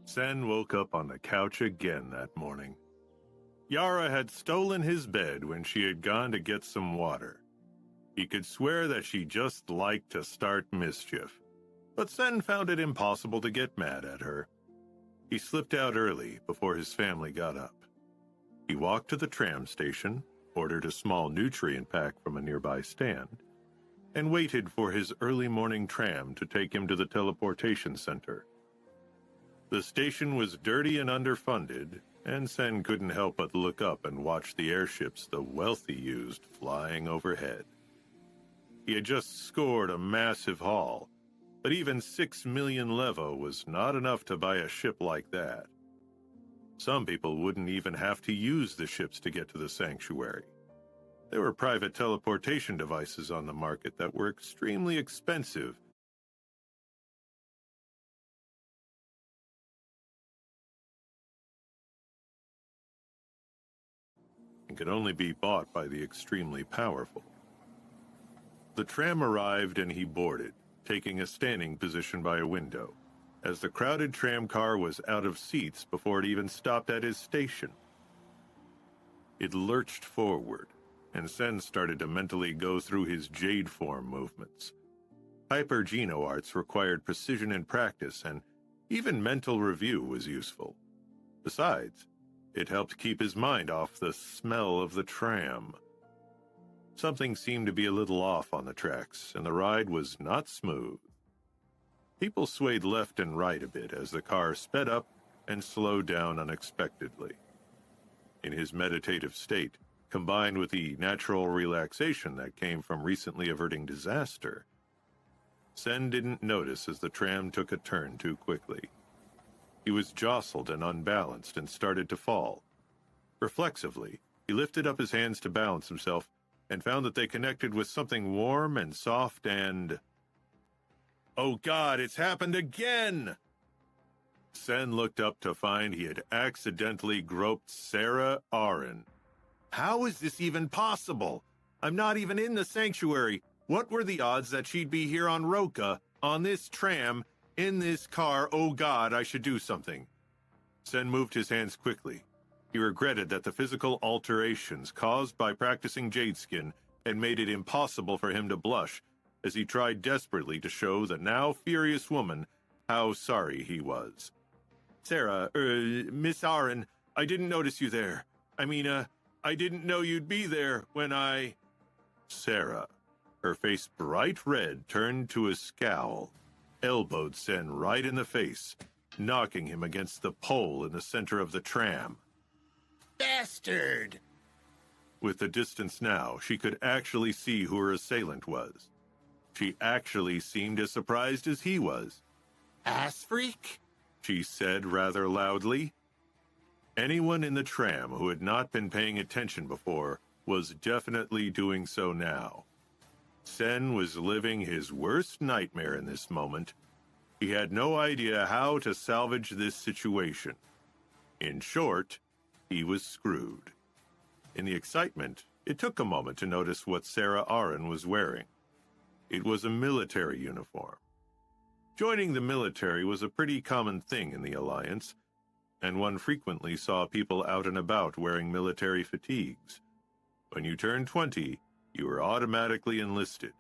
Sen woke up on the couch again that morning. Yara had stolen his bed when she had gone to get some water. He could swear that she just liked to start mischief, but Sen found it impossible to get mad at her. He slipped out early before his family got up. He walked to the tram station, ordered a small nutrient pack from a nearby stand, and waited for his early morning tram to take him to the teleportation center. The station was dirty and underfunded, and Sen couldn't help but look up and watch the airships the wealthy used flying overhead. He had just scored a massive haul, but even 6 million levo was not enough to buy a ship like that. Some people wouldn't even have to use the ships to get to the sanctuary. There were private teleportation devices on the market that were extremely expensive and could only be bought by the extremely powerful. The tram arrived and he boarded, taking a standing position by a window, as the crowded tram car was out of seats before it even stopped at his station. It lurched forward, and Sen started to mentally go through his jade form movements. Hyper Geno arts required precision and practice, and even mental review was useful. Besides, it helped keep his mind off the smell of the tram. Something seemed to be a little off on the tracks, and the ride was not smooth. People swayed left and right a bit as the car sped up and slowed down unexpectedly. In his meditative state, combined with the natural relaxation that came from recently averting disaster, Sen didn't notice as the tram took a turn too quickly. He was jostled and unbalanced and started to fall. Reflexively, he lifted up his hands to balance himself and found that they connected with something warm and soft and... Oh God, it's happened again! Sen looked up to find he had accidentally groped Sarah Arryn. How is this even possible? I'm not even in the sanctuary. What were the odds that she'd be here on Roka, on this tram, in this car? Oh God, I should do something. Sen moved his hands quickly. He regretted that the physical alterations caused by practicing jade skin had made it impossible for him to blush, as he tried desperately to show the now furious woman how sorry he was. Sarah, Miss Arryn, I didn't notice you there. I didn't know you'd be there when I... Sarah, her face bright red, turned to a scowl, elbowed Sen right in the face, knocking him against the pole in the center of the tram. Bastard! With the distance now, she could actually see who her assailant was. She actually seemed as surprised as he was. Ass freak? She said rather loudly. Anyone in the tram who had not been paying attention before was definitely doing so now. Sen was living his worst nightmare in this moment. He had no idea how to salvage this situation. In short, he was screwed. In the excitement, it took a moment to notice what Sarah Arryn was wearing. It was a military uniform. Joining the military was a pretty common thing in the Alliance, and one frequently saw people out and about wearing military fatigues. When you turned 20, you were automatically enlisted.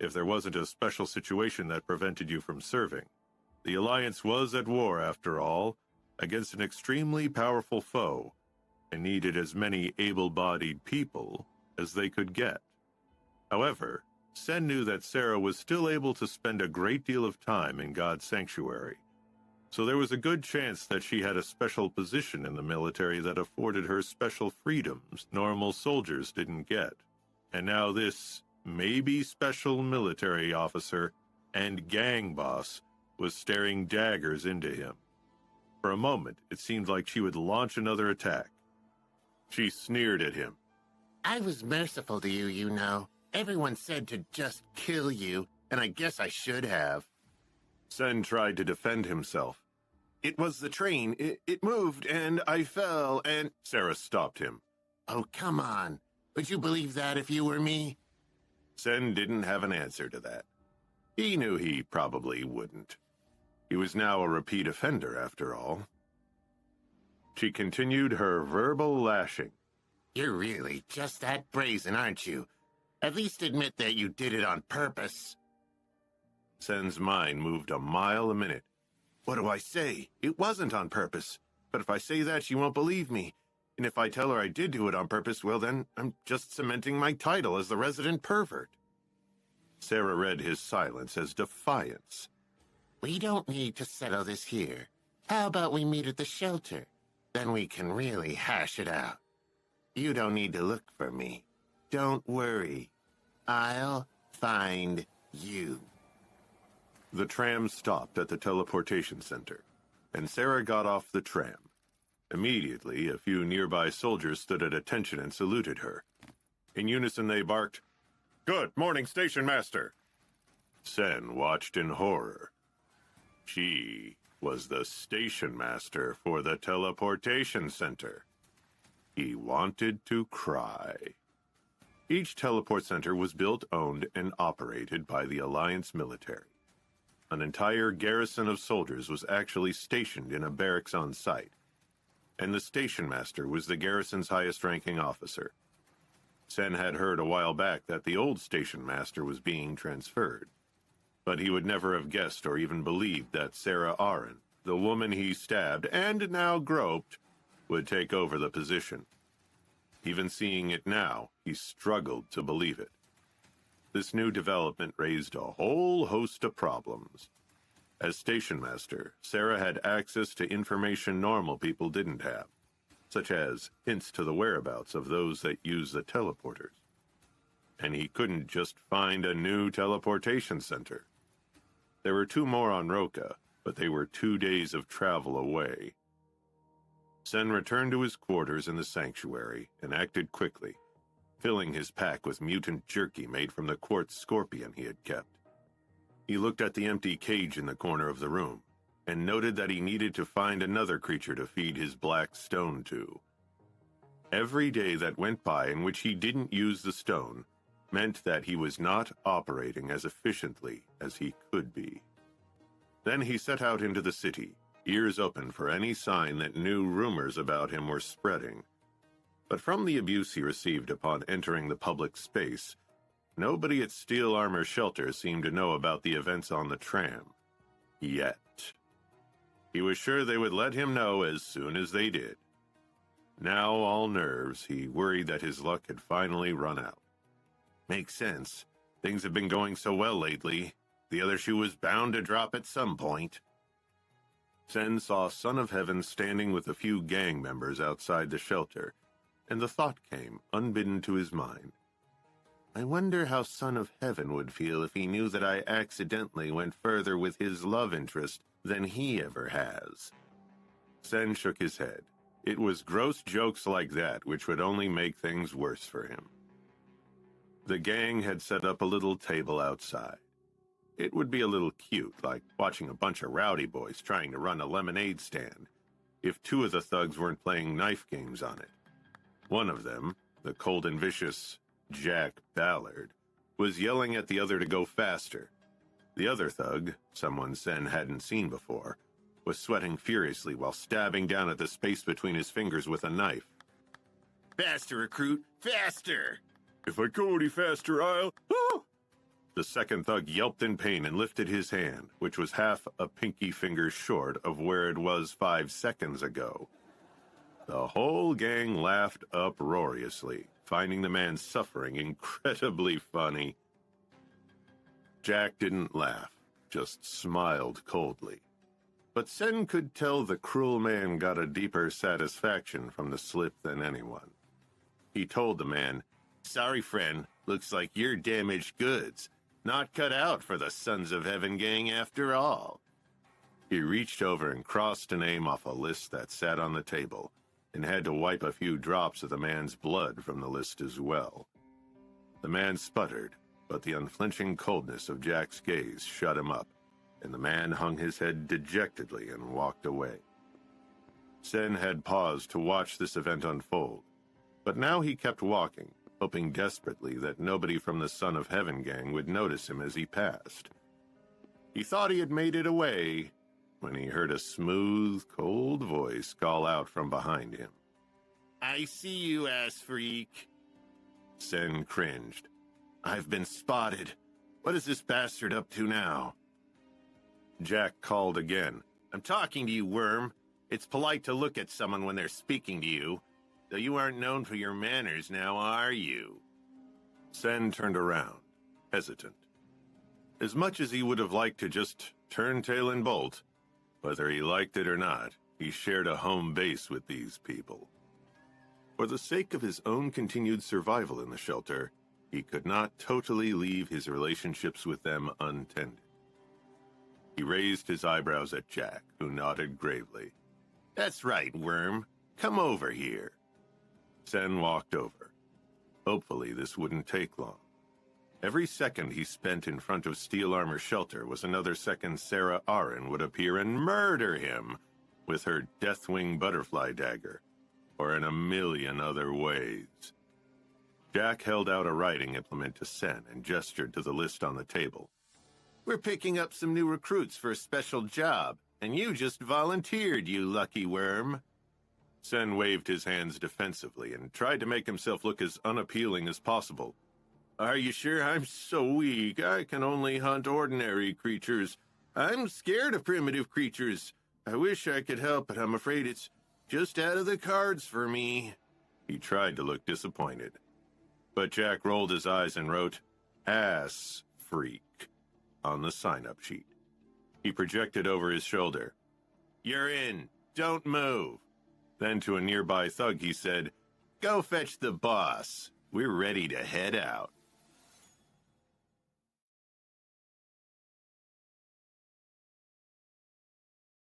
If there wasn't a special situation that prevented you from serving. The Alliance was at war, after all, against an extremely powerful foe, and needed as many able-bodied people as they could get. However, Sen knew that Sarah was still able to spend a great deal of time in God's sanctuary, so there was a good chance that she had a special position in the military that afforded her special freedoms normal soldiers didn't get. And now this maybe special military officer and gang boss was staring daggers into him. For a moment, it seemed like she would launch another attack. She sneered at him. I was merciful to you, you know. Everyone said to just kill you, and I guess I should have. Sen tried to defend himself. It was the train. It moved, and I fell, and... Sarah stopped him. Oh, come on. Would you believe that if you were me? Sen didn't have an answer to that. He knew he probably wouldn't. He was now a repeat offender, after all. She continued her verbal lashing. You're really just that brazen, aren't you? At least admit that you did it on purpose. Sen's mind moved a mile a minute. What do I say? It wasn't on purpose. But if I say that, she won't believe me. And if I tell her I did do it on purpose, well then, I'm just cementing my title as the resident pervert. Sarah read his silence as defiance. We don't need to settle this here. How about we meet at the shelter? Then we can really hash it out. You don't need to look for me. Don't worry. I'll find you. The tram stopped at the teleportation center, and Sarah got off the tram. Immediately, a few nearby soldiers stood at attention and saluted her. In unison, they barked, "Good morning, station master!" Sen watched in horror. She was the station master for the teleportation center. He wanted to cry. Each teleport center was built, owned, and operated by the Alliance military. An entire garrison of soldiers was actually stationed in a barracks on site, and the station master was the garrison's highest-ranking officer. Sen had heard a while back that the old station master was being transferred, but he would never have guessed or even believed that Sarah Arryn, the woman he stabbed and now groped, would take over the position. Even seeing it now, he struggled to believe it. This new development raised a whole host of problems. As station master, Sarah had access to information normal people didn't have, such as hints to the whereabouts of those that use the teleporters. And he couldn't just find a new teleportation center. There were 2 more on Roka, but they were 2 days of travel away. Sen returned to his quarters in the sanctuary and acted quickly, filling his pack with mutant jerky made from the quartz scorpion he had kept. He looked at the empty cage in the corner of the room and noted that he needed to find another creature to feed his black stone to. Every day that went by in which he didn't use the stone meant that he was not operating as efficiently as he could be. Then he set out into the city, ears open for any sign that new rumors about him were spreading. But from the abuse he received upon entering the public space, nobody at Steel Armor Shelter seemed to know about the events on the tram. Yet. He was sure they would let him know as soon as they did. Now, all nerves, he worried that his luck had finally run out. Makes sense. Things have been going so well lately. The other shoe was bound to drop at some point. Sen saw Son of Heaven standing with a few gang members outside the shelter, and the thought came, unbidden to his mind. I wonder how Son of Heaven would feel if he knew that I accidentally went further with his love interest than he ever has. Sen shook his head. It was gross jokes like that which would only make things worse for him. The gang had set up a little table outside. It would be a little cute, like watching a bunch of rowdy boys trying to run a lemonade stand, if 2 of the thugs weren't playing knife games on it. One of them, the cold and vicious Jack Ballard, was yelling at the other to go faster. The other thug, someone Sen hadn't seen before, was sweating furiously while stabbing down at the space between his fingers with a knife. Faster, recruit! Faster! If I go any faster, I'll... Oh! The second thug yelped in pain and lifted his hand, which was half a pinky finger short of where it was 5 seconds ago. The whole gang laughed uproariously, finding the man's suffering incredibly funny. Jack didn't laugh, just smiled coldly. But Sen could tell the cruel man got a deeper satisfaction from the slip than anyone. He told the man, Sorry, friend, looks like you're damaged goods. Not cut out for the Sons of Heaven gang after all. He reached over and crossed a name off a list that sat on the table, and had to wipe a few drops of the man's blood from the list as well. The man sputtered, but the unflinching coldness of Jack's gaze shut him up, and the man hung his head dejectedly and walked away. Sen had paused to watch this event unfold, but now he kept walking, hoping desperately that nobody from the Son of Heaven gang would notice him as he passed. He thought he had made it away, when he heard a smooth, cold voice call out from behind him. I see you, ass freak. Sen cringed. I've been spotted. What is this bastard up to now? Jack called again. I'm talking to you, worm. It's polite to look at someone when they're speaking to you. Though you aren't known for your manners now, are you? Sen turned around, hesitant. As much as he would have liked to just turn tail and bolt, whether he liked it or not, he shared a home base with these people. For the sake of his own continued survival in the shelter, he could not totally leave his relationships with them untended. He raised his eyebrows at Jack, who nodded gravely. That's right, worm. Come over here. Sen walked over. Hopefully this wouldn't take long. Every second he spent in front of Steel Armor Shelter was another second Sarah Arryn would appear and murder him with her Deathwing butterfly dagger, or in a million other ways. Jack held out a writing implement to Sen and gestured to the list on the table. We're picking up some new recruits for a special job, and you just volunteered, you lucky worm. Sen waved his hands defensively and tried to make himself look as unappealing as possible. Are you sure I'm so weak? I can only hunt ordinary creatures. I'm scared of primitive creatures. I wish I could help, but I'm afraid it's just out of the cards for me. He tried to look disappointed. But Jack rolled his eyes and wrote, "Ass freak," on the sign-up sheet. He projected over his shoulder. You're in. Don't move. Then to a nearby thug he said, Go fetch the boss. We're ready to head out.